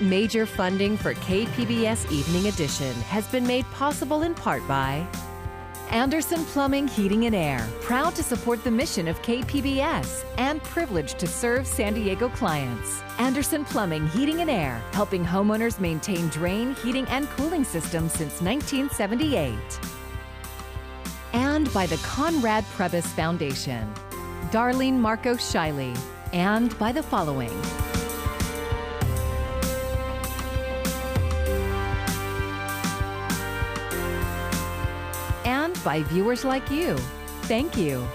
Major funding for KPBS Evening Edition has been made possible in part by Anderson Plumbing, Heating and Air, proud to support the mission of KPBS and privileged to serve San Diego clients. Anderson Plumbing, Heating and Air, helping homeowners maintain drain, heating, and cooling systems since 1978. And by the Conrad Prebys Foundation, Darlene Marco Shiley, and by the following. And by viewers like you. Thank you.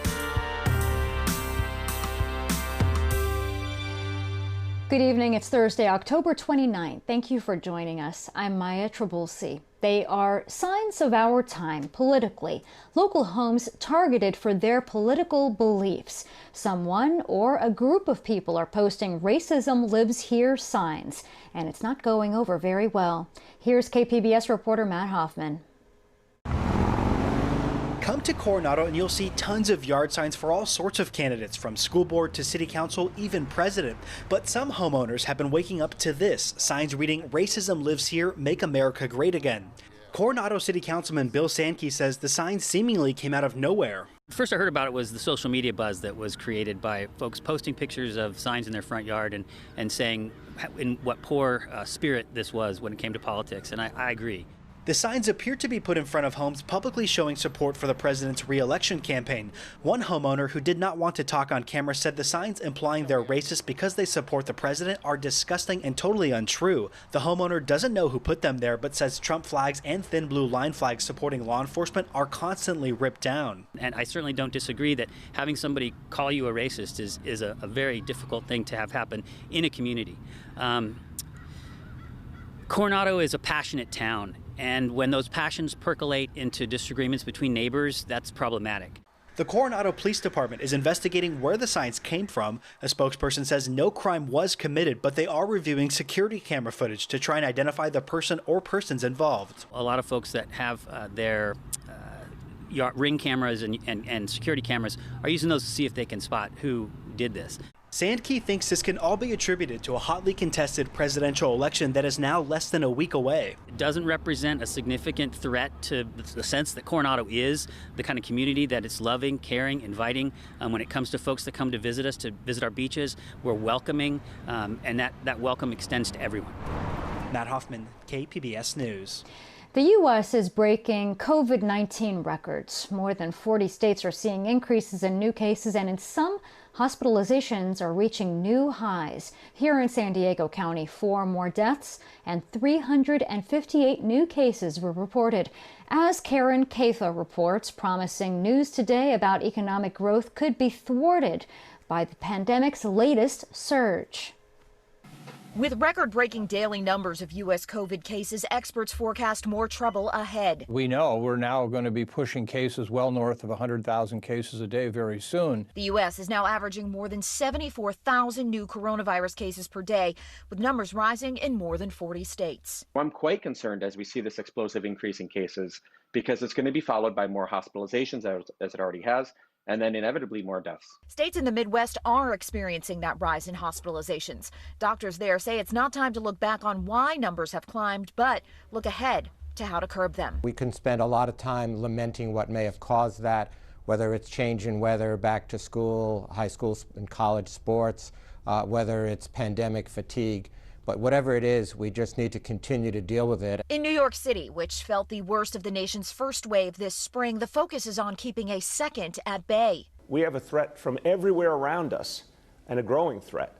Good evening. It's Thursday, October 29th. Thank you for joining us. I'm Maya Trabulsi. They are signs of our time politically. Local homes targeted for their political beliefs. Someone or a group of people are posting "Racism lives here" signs, and it's not going over very well. Here's KPBS reporter Matt Hoffman. Come to Coronado and you'll see tons of yard signs for all sorts of candidates, from school board to city council, even president. But some homeowners have been waking up to this, signs reading "Racism lives here, make America great again." Coronado City Councilman Bill Sankey says the signs seemingly came out of nowhere. First I heard about it was the social media buzz that was created by folks posting pictures of signs in their front yard and saying in what poor spirit this was when it came to politics, and I agree. The signs appear to be put in front of homes publicly showing support for the president's re-election campaign. One homeowner who did not want to talk on camera said the signs implying they're racist because they support the president are disgusting and totally untrue. The homeowner doesn't know who put them there, but says Trump flags and thin blue line flags supporting law enforcement are constantly ripped down. And I certainly don't disagree that having somebody call you a racist is a very difficult thing to have happen in a community. Coronado is a passionate town, and when those passions percolate into disagreements between neighbors, that's problematic. The Coronado Police Department is investigating where the signs came from. A spokesperson says no crime was committed, but they are reviewing security camera footage to try and identify the person or persons involved. A lot of folks that have their Ring cameras and security cameras are using those to see if they can spot who did this. Sankey thinks this can all be attributed to a hotly contested presidential election that is now less than a week away. It doesn't represent a significant threat to the sense that Coronado is the kind of community that it's loving, caring, inviting. When it comes to folks that come to visit us, to visit our beaches, we're welcoming, and that welcome extends to everyone. Matt Hoffman, KPBS News. The U.S. is breaking COVID-19 records. More than 40 states are seeing increases in new cases, and in some, hospitalizations are reaching new highs. Here in San Diego County, 4 more deaths and 358 new cases were reported. As Karen Katha reports, promising news today about economic growth could be thwarted by the pandemic's latest surge. With record-breaking daily numbers of U.S. COVID cases, experts forecast more trouble ahead. We know we're now going to be pushing cases well north of 100,000 cases a day very soon. The U.S. is now averaging more than 74,000 new coronavirus cases per day, with numbers rising in more than 40 states. I'm quite concerned as we see this explosive increase in cases, because it's going to be followed by more hospitalizations, as it already has, and then inevitably more deaths. States in the Midwest are experiencing that rise in hospitalizations. Doctors there say it's not time to look back on why numbers have climbed, but look ahead to how to curb them. We can spend a lot of time lamenting what may have caused that, whether it's change in weather, back to school, high school and college sports, whether it's pandemic fatigue. But whatever it is, we just need to continue to deal with it. In New York City, which felt the worst of the nation's first wave this spring, the focus is on keeping a second at bay. We have a threat from everywhere around us, and a growing threat.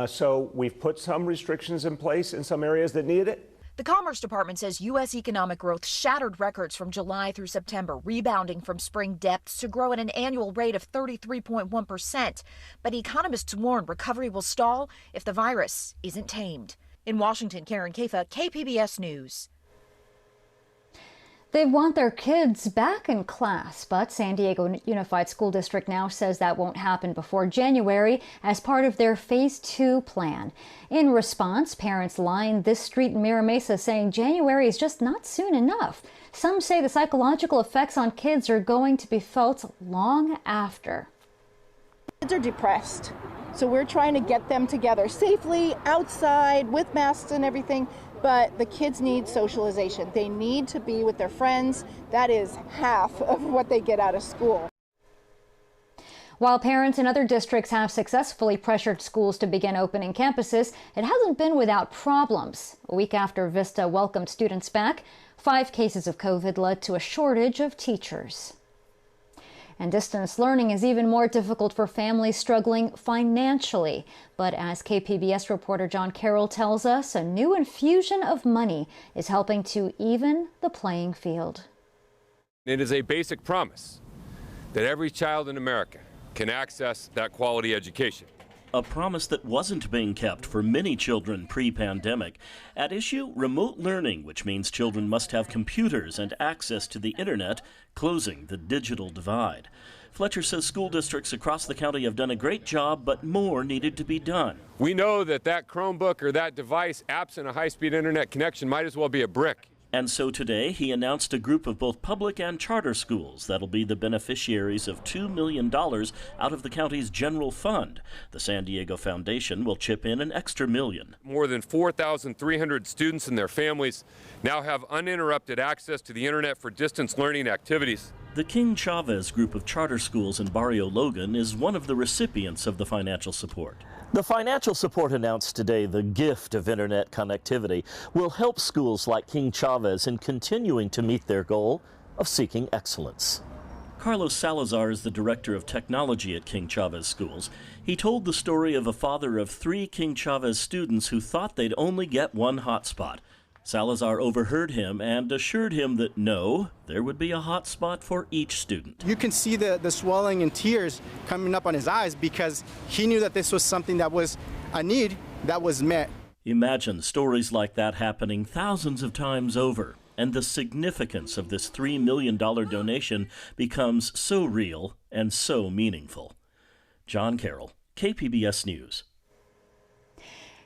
So we've put some restrictions in place in some areas that need it. The Commerce Department says U.S. economic growth shattered records from July through September, rebounding from spring depths to grow at an annual rate of 33.1%. But economists warn recovery will stall if the virus isn't tamed. In Washington, Karen Katha, KPBS News. They want their kids back in class, but San Diego Unified School District now says that won't happen before January as part of their Phase 2 plan. In response, parents lined this street in Mira Mesa saying January is just not soon enough. Some say the psychological effects on kids are going to be felt long after. Kids are depressed. So we're trying to get them together safely outside with masks and everything. But the kids need socialization. They need to be with their friends. That is half of what they get out of school. While parents in other districts have successfully pressured schools to begin opening campuses, it hasn't been without problems. A week after Vista welcomed students back, 5 cases of COVID led to a shortage of teachers. And distance learning is even more difficult for families struggling financially. But as KPBS reporter John Carroll tells us, a new infusion of money is helping to even the playing field. It is a basic promise that every child in America can access that quality education. A promise that wasn't being kept for many children pre-pandemic. At issue, remote learning, which means children must have computers and access to the internet, closing the digital divide. Fletcher says school districts across the county have done a great job, but more needed to be done. We know that Chromebook or that device, absent a high-speed internet connection, might as well be a brick. And so today, he announced a group of both public and charter schools that'll be the beneficiaries of $2 million out of the county's general fund. The San Diego Foundation will chip in an extra $1 million. More than 4,300 students and their families now have uninterrupted access to the internet for distance learning activities. The King Chavez group of charter schools in Barrio Logan is one of the recipients of the financial support. The financial support announced today, the gift of internet connectivity, will help schools like King Chavez in continuing to meet their goal of seeking excellence. Carlos Salazar is the director of technology at King Chavez Schools. He told the story of a father of 3 King Chavez students who thought they'd only get one hotspot. Salazar overheard him and assured him that no, there would be a hotspot for each student. You can see the swelling and tears coming up on his eyes because he knew that this was something that was a need that was met. Imagine stories like that happening thousands of times over, and the significance of this $3 million donation becomes so real and so meaningful. John Carroll, KPBS News.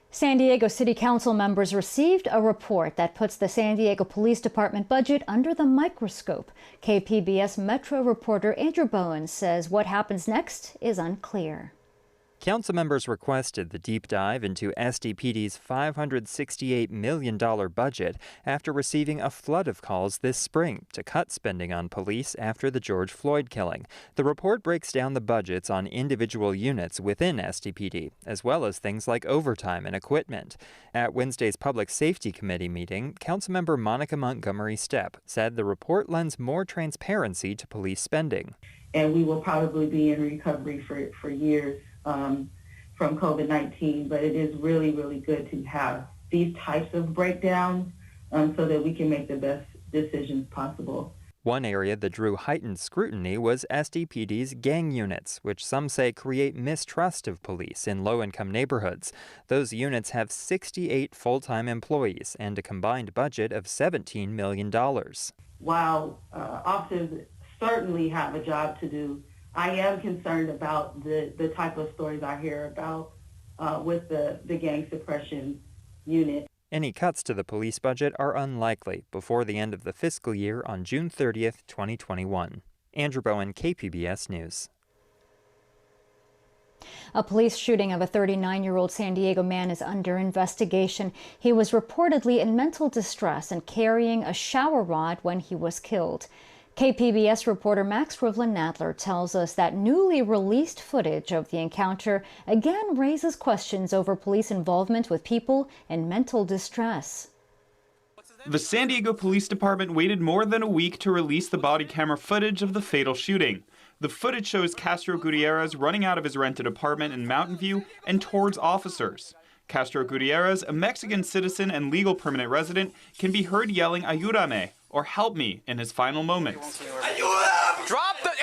San Diego City Council members received a report that puts the San Diego Police Department budget under the microscope. KPBS Metro reporter Andrew Bowen says what happens next is unclear. Council members requested the deep dive into SDPD's $568 million budget after receiving a flood of calls this spring to cut spending on police after the George Floyd killing. The report breaks down the budgets on individual units within SDPD, as well as things like overtime and equipment. At Wednesday's Public Safety Committee meeting, Councilmember Monica Montgomery Stepp said the report lends more transparency to police spending. And we will probably be in recovery for years from COVID-19, but it is really, really good to have these types of breakdowns so that we can make the best decisions possible. One area that drew heightened scrutiny was SDPD's gang units, which some say create mistrust of police in low-income neighborhoods. Those units have 68 full-time employees and a combined budget of $17 million. While officers certainly have a job to do, I am concerned about the type of stories I hear about with the gang suppression unit. Any cuts to the police budget are unlikely before the end of the fiscal year on June 30th, 2021. Andrew Bowen, KPBS News. A police shooting of a 39-year-old San Diego man is under investigation. He was reportedly in mental distress and carrying a shower rod when he was killed. KPBS reporter Max Rivlin-Nadler tells us that newly released footage of the encounter again raises questions over police involvement with people in mental distress. The San Diego Police Department waited more than a week to release the body camera footage of the fatal shooting. The footage shows Castro Gutierrez running out of his rented apartment in Mountain View and towards officers. Castro Gutierrez, a Mexican citizen and legal permanent resident, can be heard yelling "Ayúdame," or "help me," in his final moments. Drop it!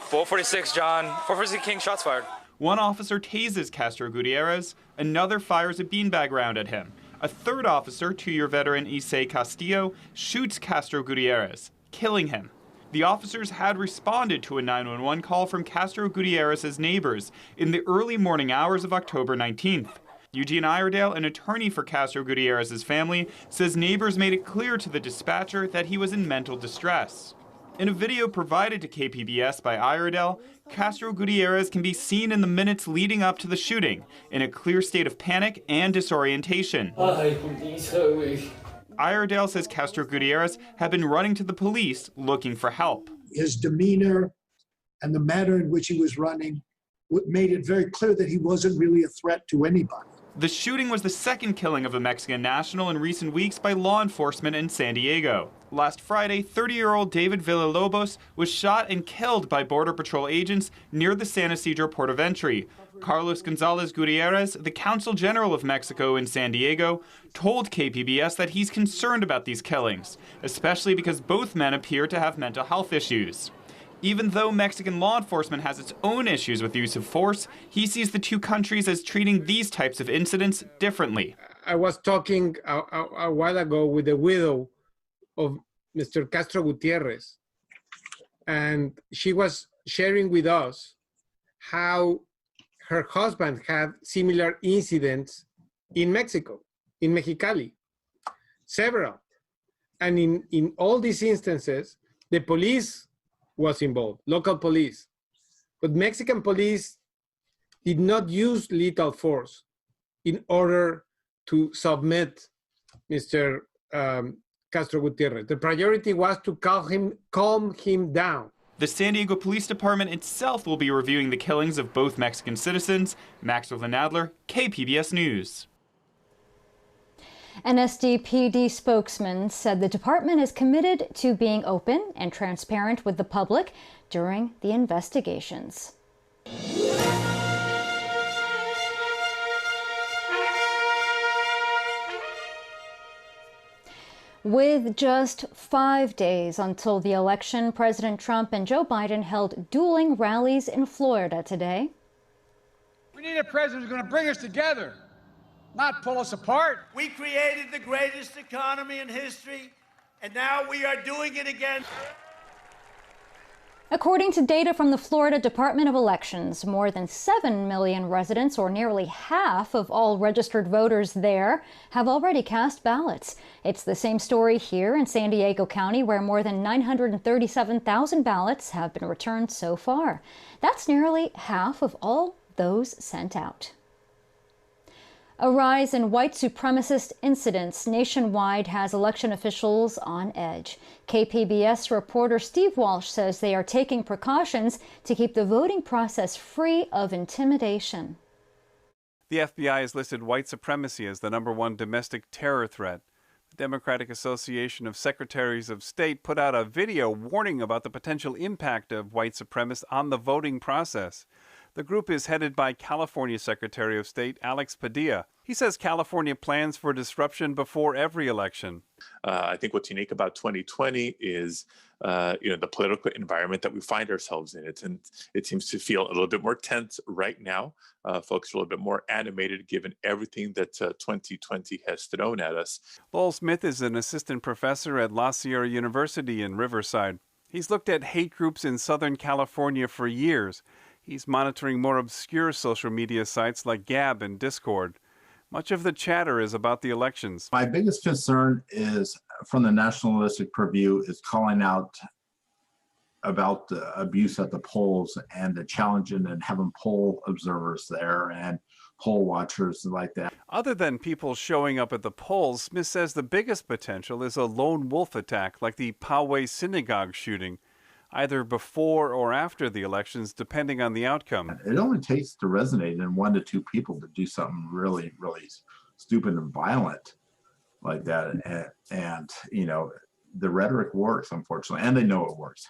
446, John. 446 King, shots fired. One officer tases Castro Gutierrez. Another fires a beanbag round at him. A third officer, 2-year veteran Issei Castillo, shoots Castro Gutierrez, killing him. The officers had responded to a 911 call from Castro Gutierrez's neighbors in the early morning hours of October 19th. Eugene Iredale, an attorney for Castro Gutierrez's family, says neighbors made it clear to the dispatcher that he was in mental distress. In a video provided to KPBS by Iredale, Castro Gutierrez can be seen in the minutes leading up to the shooting, in a clear state of panic and disorientation. Iredale says Castro Gutierrez had been running to the police looking for help. His demeanor and the manner in which he was running made it very clear that he wasn't really a threat to anybody. The shooting was the second killing of a Mexican national in recent weeks by law enforcement in San Diego. Last Friday, 30-year-old David Villalobos was shot and killed by Border Patrol agents near the San Isidro port of entry. Carlos Gonzalez Gutierrez, the Consul General of Mexico in San Diego, told KPBS that he's concerned about these killings, especially because both men appear to have mental health issues. Even though Mexican law enforcement has its own issues with the use of force, he sees the two countries as treating these types of incidents differently. I was talking a while ago with the widow of Mr. Castro Gutierrez, and she was sharing with us how her husband had similar incidents in Mexico, in Mexicali, several. And in all these instances, the police was involved, local police. But Mexican police did not use lethal force in order to submit Mr. Castro Gutierrez. The priority was to calm him down. The San Diego Police Department itself will be reviewing the killings of both Mexican citizens. Maxwell Van Adler, KPBS News. An SDPD spokesman said the department is committed to being open and transparent with the public during the investigations. With just 5 days until the election, President Trump and Joe Biden held dueling rallies in Florida today. We need a president who's going to bring us together, not pull us apart. We created the greatest economy in history, and now we are doing it again. According to data from the Florida Department of Elections, more than 7 million residents, or nearly half of all registered voters there, have already cast ballots. It's the same story here in San Diego County, where more than 937,000 ballots have been returned so far. That's nearly half of all those sent out. A rise in white supremacist incidents nationwide has election officials on edge. KPBS reporter Steve Walsh says they are taking precautions to keep the voting process free of intimidation. The FBI has listed white supremacy as the #1 domestic terror threat. The Democratic Association of Secretaries of State put out a video warning about the potential impact of white supremacists on the voting process. The group is headed by California Secretary of State Alex Padilla. He says California plans for disruption before every election. I think what's unique about 2020 is, the political environment that we find ourselves in. It seems to feel a little bit more tense right now. Folks are a little bit more animated given everything that 2020 has thrown at us. Lowell Smith is an assistant professor at La Sierra University in Riverside. He's looked at hate groups in Southern California for years. He's monitoring more obscure social media sites like Gab and Discord. Much of the chatter is about the elections. My biggest concern is from the nationalistic purview is calling out about the abuse at the polls and the challenge and having poll observers there and poll watchers like that. Other than people showing up at the polls, Smith says the biggest potential is a lone wolf attack like the Poway synagogue shooting, either before or after the elections, depending on the outcome. It only takes to resonate in 1 to 2 people to do something really, really stupid and violent like that. And the rhetoric works, unfortunately, and they know it works.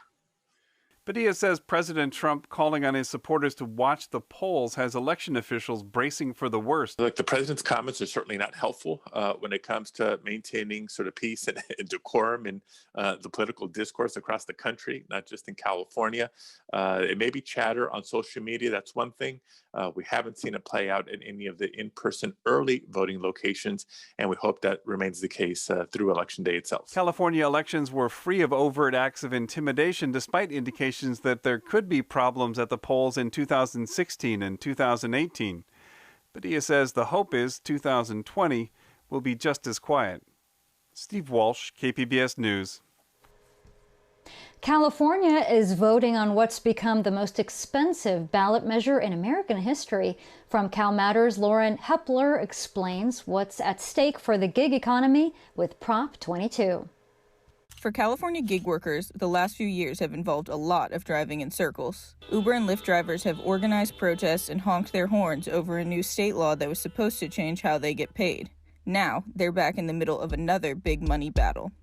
Padilla says President Trump calling on his supporters to watch the polls has election officials bracing for the worst. Look, the president's comments are certainly not helpful when it comes to maintaining sort of peace and decorum in the political discourse across the country, not just in California. It may be chatter on social media. That's one thing. We haven't seen it play out in any of the in-person early voting locations, and we hope that remains the case through Election Day itself. California elections were free of overt acts of intimidation, despite indications that there could be problems at the polls in 2016 and 2018. Padilla says the hope is 2020 will be just as quiet. Steve Walsh, KPBS News. California is voting on what's become the most expensive ballot measure in American history. From Cal Matters, Lauren Hepler explains what's at stake for the gig economy with Prop 22. For California gig workers, the last few years have involved a lot of driving in circles. Uber and Lyft drivers have organized protests and honked their horns over a new state law that was supposed to change how they get paid. Now, they're back in the middle of another big money battle.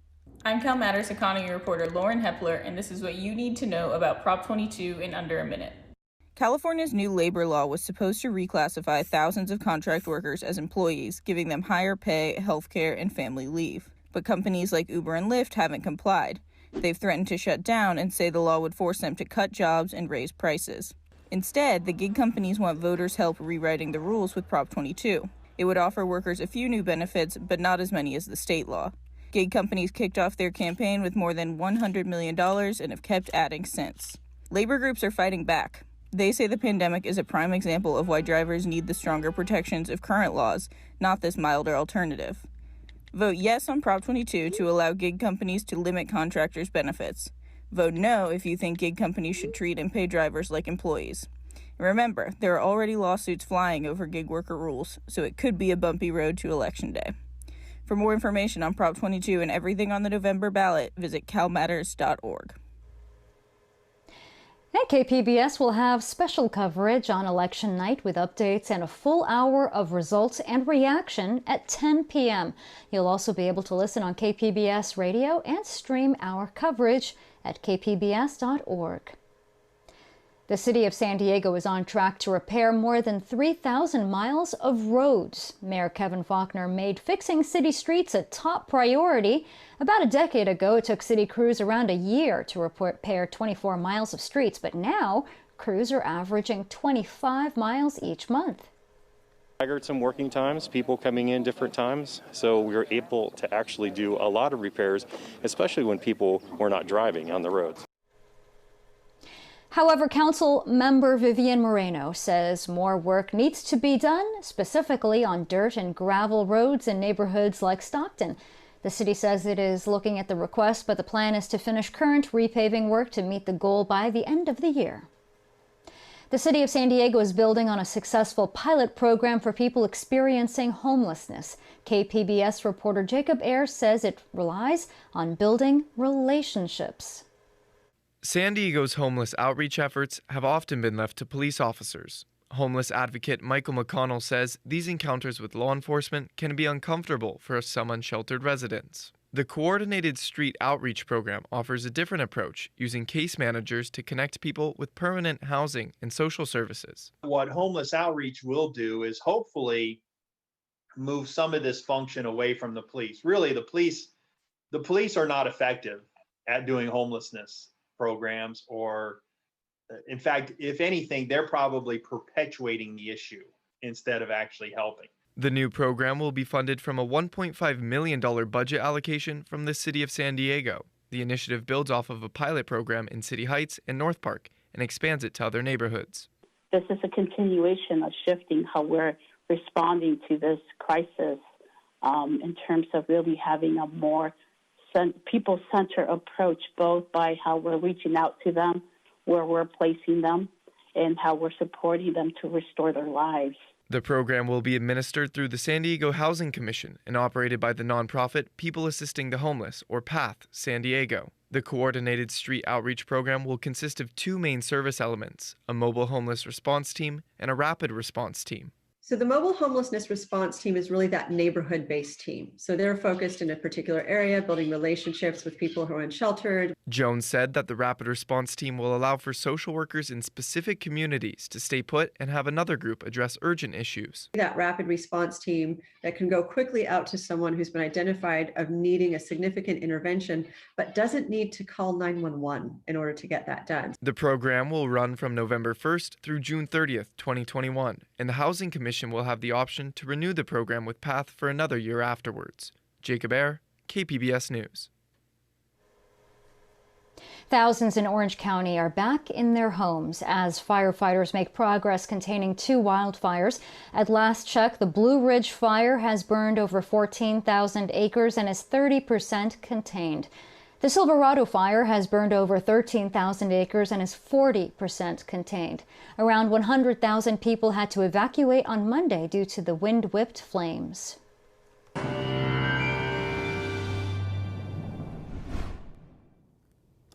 I'm Cal Matters economy reporter Lauren Hepler, and this is what you need to know about Prop 22 in under a minute. California's new labor law was supposed to reclassify thousands of contract workers as employees, giving them higher pay, health care, and family leave. But companies like Uber and Lyft haven't complied. They've threatened to shut down and say the law would force them to cut jobs and raise prices. Instead, the gig companies want voters' help rewriting the rules with Prop 22. It would offer workers a few new benefits, but not as many as the state law. Gig companies kicked off their campaign with more than $100 million and have kept adding since. Labor groups are fighting back. They say the pandemic is a prime example of why drivers need the stronger protections of current laws, not this milder alternative. Vote yes on Prop 22 to allow gig companies to limit contractors' benefits. Vote no if you think gig companies should treat and pay drivers like employees. Remember, there are already lawsuits flying over gig worker rules, so it could be a bumpy road to Election Day. For more information on Prop 22 and everything on the November ballot, visit calmatters.org. And KPBS will have special coverage on election night with updates and a full hour of results and reaction at 10 p.m. You'll also be able to listen on KPBS radio and stream our coverage at kpbs.org. The city of San Diego is on track to repair more than 3,000 miles of roads. Mayor Kevin Faulconer made fixing city streets a top priority. About a decade ago, it took city crews around a year to repair 24 miles of streets, but now crews are averaging 25 miles each month. Staggered some working times, people coming in different times, so we were able to actually do a lot of repairs, especially when people were not driving on the roads. However, Council member Vivian Moreno says more work needs to be done, specifically on dirt and gravel roads in neighborhoods like Stockton. The city says it is looking at the request, but the plan is to finish current repaving work to meet the goal by the end of the year. The city of San Diego is building on a successful pilot program for people experiencing homelessness. KPBS reporter Jacob Ayers says it relies on building relationships. San Diego's homeless outreach efforts have often been left to police officers. Homeless advocate Michael McConnell says these encounters with law enforcement can be uncomfortable for some unsheltered residents. The Coordinated Street Outreach Program offers a different approach, using case managers to connect people with permanent housing and social services. What homeless outreach will do is hopefully move some of this function away from the police. Really, the police are not effective at doing homelessness programs, or in fact, if anything, they're probably perpetuating the issue instead of actually helping. The new program will be funded from a $1.5 million budget allocation from the city of San Diego. The initiative builds off of a pilot program in City Heights and North Park and expands it to other neighborhoods. This is a continuation of shifting how we're responding to this crisis in terms of really having a more people-centered approach, both by how we're reaching out to them, where we're placing them, and how we're supporting them to restore their lives. The program will be administered through the San Diego Housing Commission and operated by the nonprofit People Assisting the Homeless, or PATH, San Diego. The Coordinated Street Outreach Program will consist of two main service elements, a mobile homeless response team and a rapid response team. So the mobile homelessness response team is really that neighborhood-based team. So they're focused in a particular area, building relationships with people who are unsheltered. Jones said that the rapid response team will allow for social workers in specific communities to stay put and have another group address urgent issues. That rapid response team that can go quickly out to someone who's been identified of needing a significant intervention, but doesn't need to call 911 in order to get that done. The program will run from November 1st through June 30th, 2021, and the Housing Commission will have the option to renew the program with PATH for another year afterwards. Jacob Ayer, KPBS News. Thousands in Orange County are back in their homes as firefighters make progress containing 2 wildfires. At last check, the Blue Ridge Fire has burned over 14,000 acres and is 30% contained. The Silverado Fire has burned over 13,000 acres and is 40% contained. Around 100,000 people had to evacuate on Monday due to the wind-whipped flames.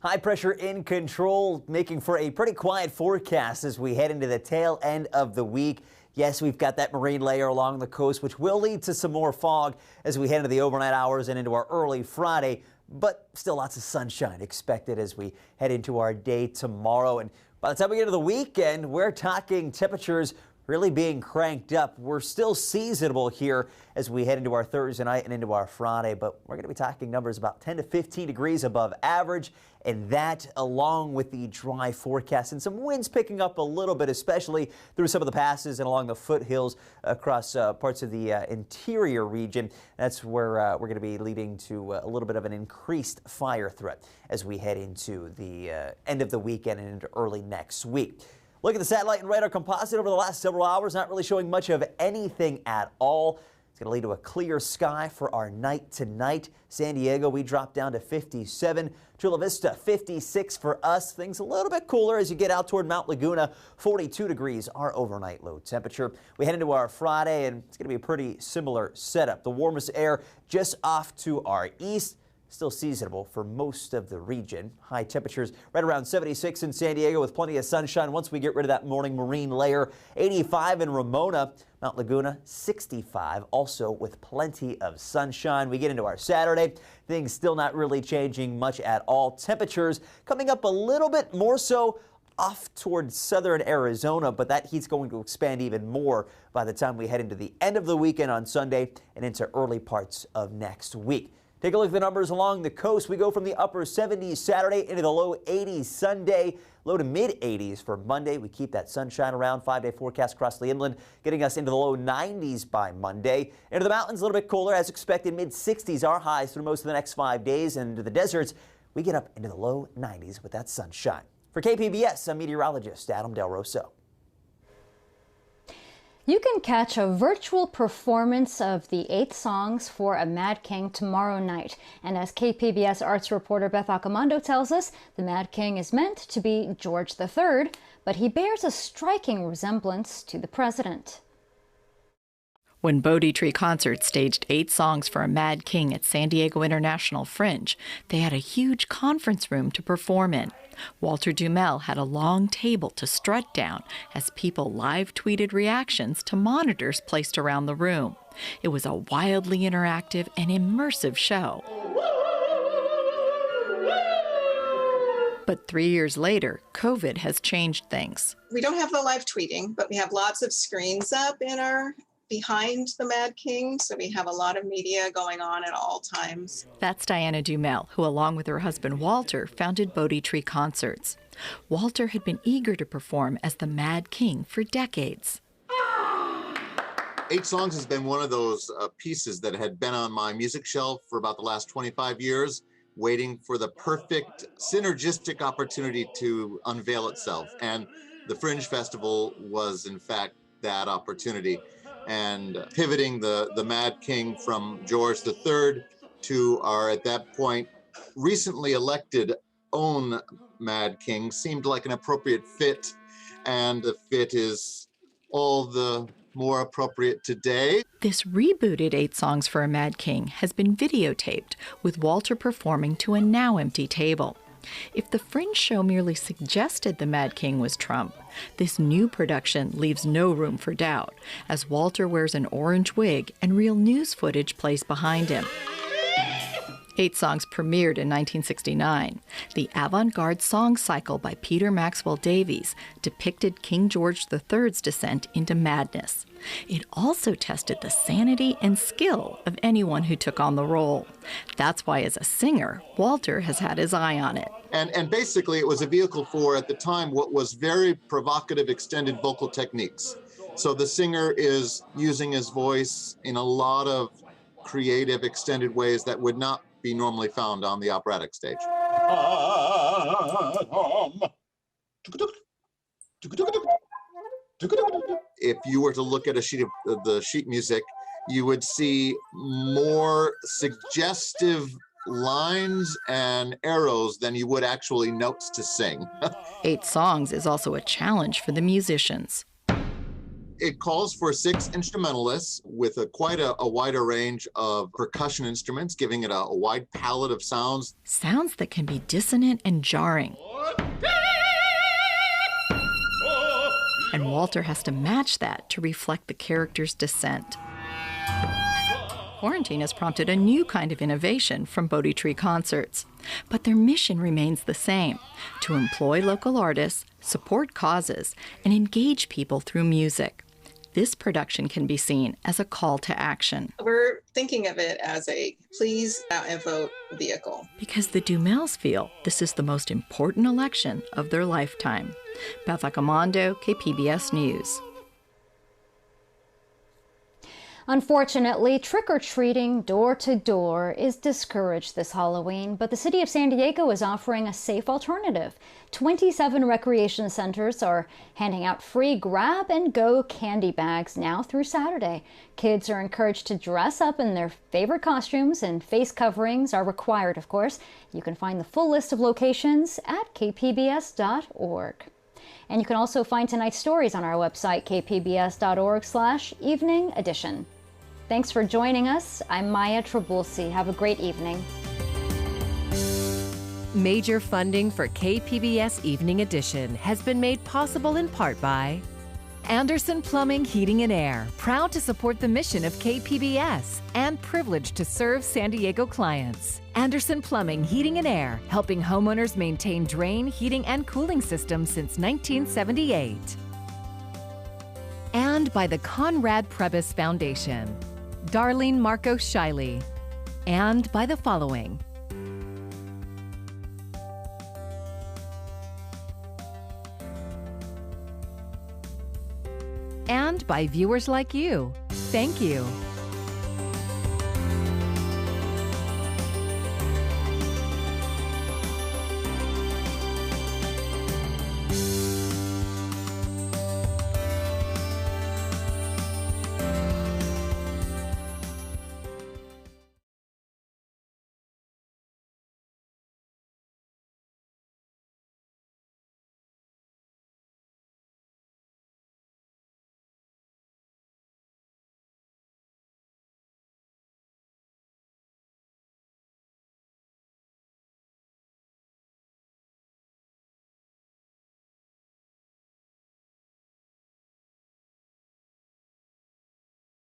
High pressure in control, making for a pretty quiet forecast as we head into the tail end of the week. Yes, we've got that marine layer along the coast, which will lead to some more fog as we head into the overnight hours and into our early Friday, but still lots of sunshine expected as we head into our day tomorrow. And by the time we get to the weekend, we're talking temperatures really being cranked up. We're still seasonable here as we head into our Thursday night and into our Friday, but we're going to be talking numbers about 10 to 15 degrees above average, and that along with the dry forecast and some winds picking up a little bit, especially through some of the passes and along the foothills across parts of the interior region. That's where we're going to be leading to a little bit of an increased fire threat as we head into the end of the weekend and into early next week. Look at the satellite and radar composite over the last several hours, not really showing much of anything at all. It's going to lead to a clear sky for our night tonight. San Diego, we drop down to 57. Chula Vista, 56 for us. Things a little bit cooler as you get out toward Mount Laguna. 42 degrees, our overnight low temperature. We head into our Friday, and it's going to be a pretty similar setup. The warmest air just off to our east. Still seasonable for most of the region. High temperatures right around 76 in San Diego with plenty of sunshine once we get rid of that morning marine layer. 85 in Ramona. Mount Laguna, 65, also with plenty of sunshine. We get into our Saturday. Things still not really changing much at all. Temperatures coming up a little bit more so off towards southern Arizona, but that heat's going to expand even more by the time we head into the end of the weekend on Sunday and into early parts of next week. Take a look at the numbers along the coast. We go from the upper 70s Saturday into the low 80s Sunday, low to mid 80s for Monday. We keep that sunshine around. 5-day forecast across the inland, getting us into the low 90s by Monday. Into the mountains, a little bit cooler as expected. Mid 60s are highs through most of the next 5 days. And into the deserts, we get up into the low 90s with that sunshine. For KPBS, I'm meteorologist Adam Del Rosso. You can catch a virtual performance of the 8 songs for a Mad King tomorrow night. And as KPBS arts reporter Beth Accomando tells us, the Mad King is meant to be George III, but he bears a striking resemblance to the president. When Bodhi Tree Concerts staged 8 songs for a Mad King at San Diego International Fringe, they had a huge conference room to perform in. Walter Duhamel had a long table to strut down as people live tweeted reactions to monitors placed around the room. It was a wildly interactive and immersive show. But 3 years later, COVID has changed things. We don't have the live tweeting, but we have lots of screens up in our behind the Mad King, so we have a lot of media going on at all times. That's Diana Duhamel, who along with her husband Walter founded Bodhi Tree Concerts. Walter had been eager to perform as the Mad King for decades. 8 Songs has been one of those pieces that had been on my music shelf for about the last 25 years, waiting for the perfect synergistic opportunity to unveil itself. And the Fringe Festival was in fact that opportunity. And pivoting the Mad King from George III to our, at that point, recently elected own Mad King seemed like an appropriate fit, and the fit is all the more appropriate today. This rebooted 8 Songs for a Mad King has been videotaped, with Walter performing to a now empty table. If the Fringe show merely suggested the Mad King was Trump, this new production leaves no room for doubt, as Walter wears an orange wig and real news footage plays behind him. 8 Songs premiered in 1969. The avant-garde song cycle by Peter Maxwell Davies depicted King George III's descent into madness. It also tested the sanity and skill of anyone who took on the role. That's why, as a singer, Walter has had his eye on it. And basically, it was a vehicle for, at the time, what was very provocative extended vocal techniques. So the singer is using his voice in a lot of creative extended ways that would not be normally found on the operatic stage. If you were to look at a sheet of the sheet music, you would see more suggestive lines and arrows than you would actually notes to sing. 8 songs is also a challenge for the musicians. It calls for 6 instrumentalists with quite a wider range of percussion instruments, giving it a wide palette of sounds. Sounds that can be dissonant and jarring. And Walter has to match that to reflect the character's descent. Quarantine has prompted a new kind of innovation from Bodhi Tree Concerts. But their mission remains the same: to employ local artists, support causes, and engage people through music. This production can be seen as a call to action. We're thinking of it as a please out and vote vehicle. Because the Dumels feel this is the most important election of their lifetime. Beth Accomando, KPBS News. Unfortunately, trick-or-treating door-to-door is discouraged this Halloween, but the city of San Diego is offering a safe alternative. 27 recreation centers are handing out free grab-and-go candy bags now through Saturday. Kids are encouraged to dress up in their favorite costumes, and face coverings are required, of course. You can find the full list of locations at kpbs.org. And you can also find tonight's stories on our website, kpbs.org/evening edition. Thanks for joining us. I'm Maya Trabulsi. Have a great evening. Major funding for KPBS Evening Edition has been made possible in part by Anderson Plumbing, Heating and Air, proud to support the mission of KPBS and privileged to serve San Diego clients. Anderson Plumbing, Heating and Air, helping homeowners maintain drain, heating, and cooling systems since 1978. And by the Conrad Prebys Foundation, Darlene Marco Shiley. And by the following: and by viewers like you. Thank you.